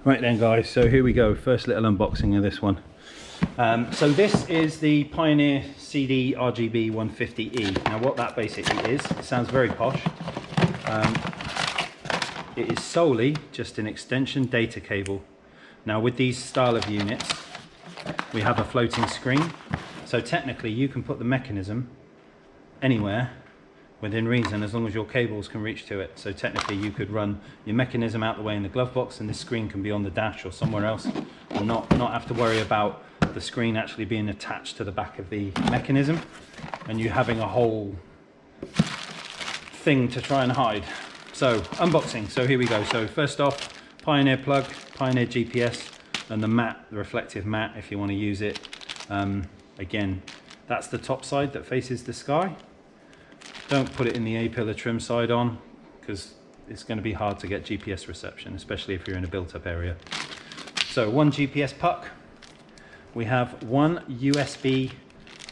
Right then guys, so here we go, first little unboxing of this one. So this is the Pioneer CD RGB 150E. Now what that basically is, it sounds very posh. It is solely just an extension data cable. Now with these style of units, we have a floating screen. So technically you can put the mechanism anywhere within reason, as long as your cables can reach to it. So technically you could run your mechanism out the way in the glove box, and this screen can be on the dash or somewhere else, and not have to worry about the screen actually being attached to the back of the mechanism and you having a whole thing to try and hide. So unboxing, so here we go. So first off, Pioneer plug, Pioneer GPS, and the mat, the reflective mat if you want to use it. Again, that's the top side that faces the sky. Don't put it in the A-pillar trim side on, because it's going to be hard to get GPS reception, especially if you're in a built-up area. So one GPS puck. We have one USB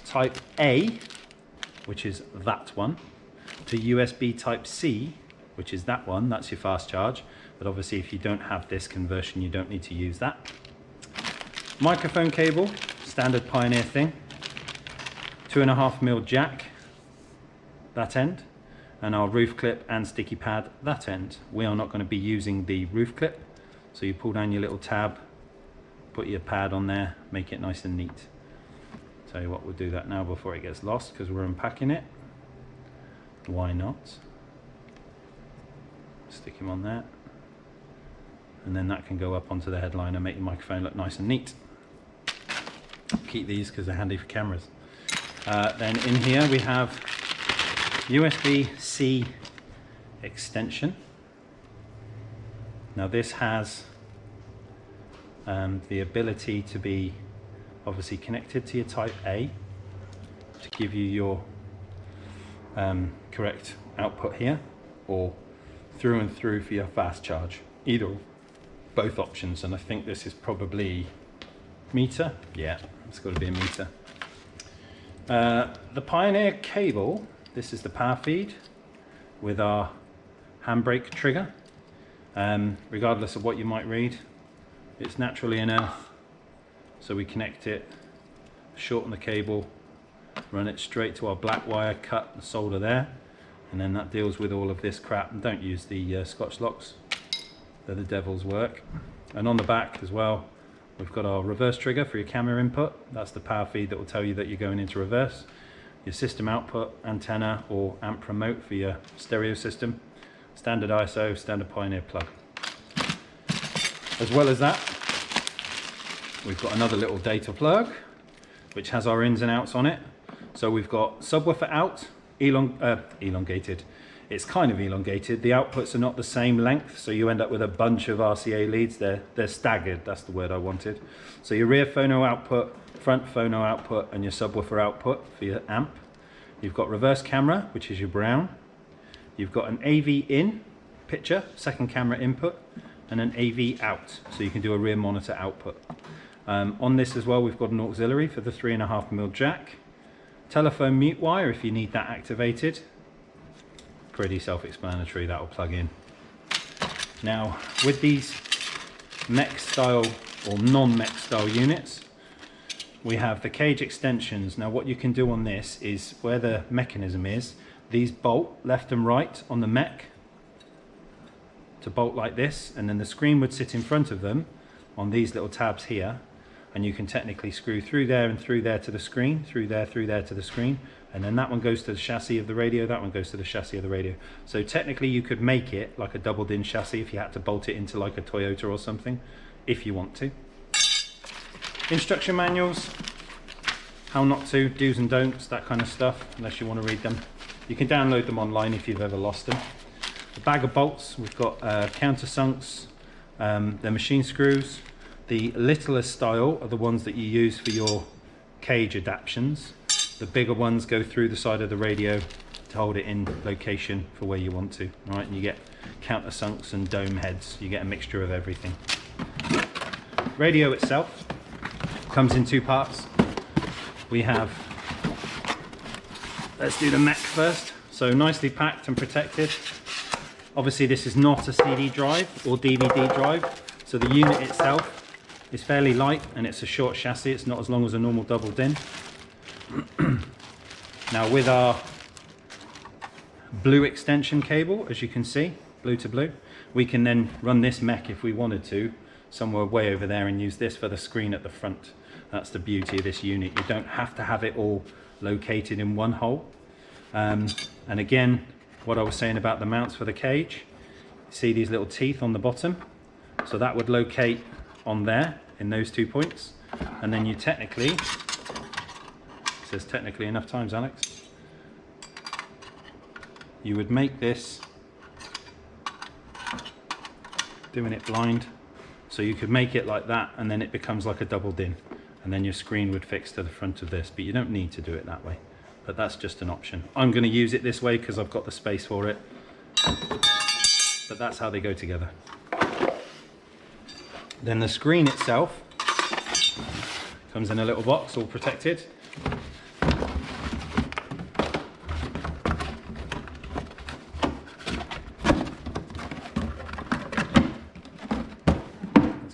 type A, which is that one, to USB type C, which is that one. That's your fast charge. But obviously if you don't have this conversion, you don't need to use that. Microphone cable, standard Pioneer thing. 2.5mm jack, that end, and our roof clip and sticky pad, that end. We are not going to be using the roof clip, so you pull down your little tab, put your pad on there, make it nice and neat. Tell you what, we'll do that now before it gets lost, because we're unpacking it. Why not? Stick him on there, and then that can go up onto the headline and make the microphone look nice and neat. Keep these because they're handy for cameras. Then in here we have USB-C extension. Now this has the ability to be obviously connected to your type A to give you your correct output here, or through and through for your fast charge. Either or, both options, and I think this is probably meter. Yeah, it's got to be a meter. The Pioneer cable, this is the power feed with our handbrake trigger. Regardless of what you might read, it's naturally an earth, so we connect it, shorten the cable, run it straight to our black wire, cut and solder there, and then that deals with all of this crap. And don't use the Scotch locks, they're the devil's work. And on the back as well, we've got our reverse trigger for your camera input. That's the power feed that will tell you that you're going into reverse. Your system output, antenna or amp remote for your stereo system. Standard ISO, standard Pioneer plug. As well as that, we've got another little data plug, which has our ins and outs on it. So we've got subwoofer out, elongated. It's kind of elongated. The outputs are not the same length, so you end up with a bunch of RCA leads. They're staggered, that's the word I wanted. So your rear phono output, front phono output, and your subwoofer output for your amp. You've got reverse camera, which is your brown. You've got an AV in picture, second camera input, and an AV out, so you can do a rear monitor output. On this as well, we've got an auxiliary for the 3.5mm jack. Telephone mute wire if you need that activated. Pretty self-explanatory, that will plug in. Now with these mech style or non-mech style units, we have the cage extensions. Now what you can do on this is, where the mechanism is, these bolt left and right on the mech to bolt like this, and then the screen would sit in front of them on these little tabs here, and you can technically screw through there and through there to the screen, through there to the screen, and then that one goes to the chassis of the radio, that one goes to the chassis of the radio. So technically you could make it like a doubled in chassis if you had to bolt it into like a Toyota or something, if you want to. Instruction manuals, how not to, do's and don'ts, that kind of stuff, unless you want to read them. You can download them online if you've ever lost them. A bag of bolts, we've got countersunks, they're machine screws. The littlest style are the ones that you use for your cage adaptions. The bigger ones go through the side of the radio to hold it in location for where you want to. Right, and you get countersunks and dome heads. You get a mixture of everything. Radio itself comes in two parts. We have, let's do the mech first. So nicely packed and protected. Obviously this is not a CD drive or DVD drive. So the unit itself is fairly light and it's a short chassis. It's not as long as a normal double DIN. Now with our blue extension cable, as you can see, blue to blue, we can then run this mech if we wanted to somewhere way over there and use this for the screen at the front. That's the beauty of this unit. You don't have to have it all located in one hole. And again, what I was saying about the mounts for the cage, see these little teeth on the bottom? So that would locate on there in those 2 points. And then you technically, it says technically enough times, Alex, you would make this, doing it blind, so you could make it like that and then it becomes like a double DIN and then your screen would fix to the front of this, but you don't need to do it that way, but that's just an option. I'm going to use it this way because I've got the space for it, but that's how they go together. Then the screen itself comes in a little box all protected.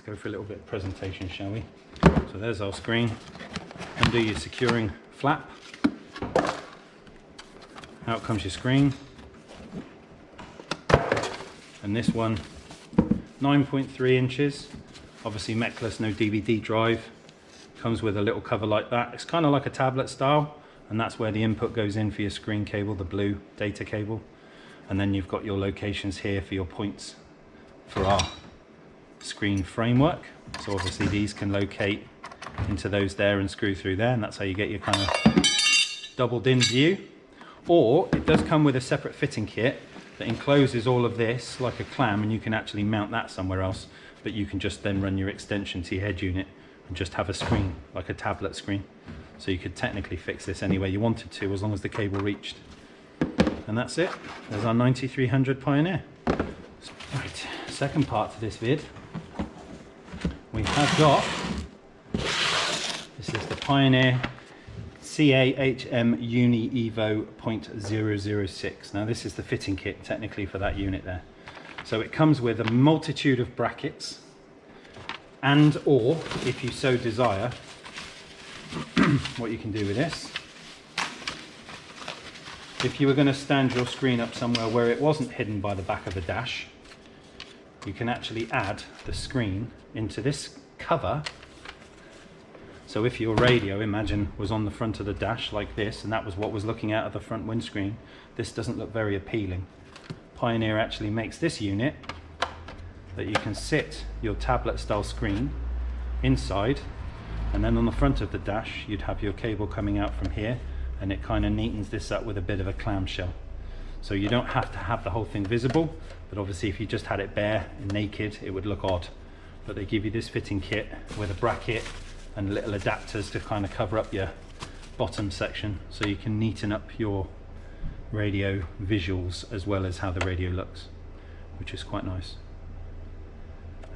Go for a little bit of presentation, shall we? So there's our screen. Undo your securing flap. Out comes your screen. And this one, 9.3 inches. Obviously mechless, no DVD drive. Comes with a little cover like that. It's kind of like a tablet style, and that's where the input goes in for your screen cable, the blue data cable. And then you've got your locations here for your points for our screen framework. So obviously these can locate into those there and screw through there, and that's how you get your kind of double DIN view. Or it does come with a separate fitting kit that encloses all of this like a clam, and you can actually mount that somewhere else, but you can just then run your extension to your head unit and just have a screen like a tablet screen. So you could technically fix this any way you wanted to as long as the cable reached. And that's it. There's our 9300 Pioneer. Right, second part to this vid. We have got, this is the Pioneer CPH-EVO93DAB-UNI 006. Now this is the fitting kit technically for that unit there. So it comes with a multitude of brackets, and or if you so desire, what you can do with this, if you were going to stand your screen up somewhere where it wasn't hidden by the back of the dash, you can actually add the screen into this cover. So if your radio, imagine, was on the front of the dash like this, and that was what was looking out of the front windscreen, this doesn't look very appealing. Pioneer actually makes this unit that you can sit your tablet style screen inside, and then on the front of the dash you'd have your cable coming out from here, and it kind of neatens this up with a bit of a clamshell. So you don't have to have the whole thing visible, but obviously if you just had it bare and naked it would look odd. But they give you this fitting kit with a bracket and little adapters to kind of cover up your bottom section, so you can neaten up your radio visuals as well as how the radio looks, which is quite nice.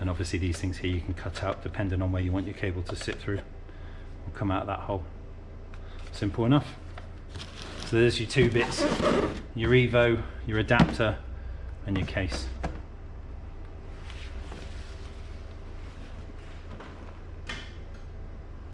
And obviously these things here you can cut out depending on where you want your cable to sit through or come out of that hole. Simple enough. So there's your two bits, your Evo, your adapter and your case.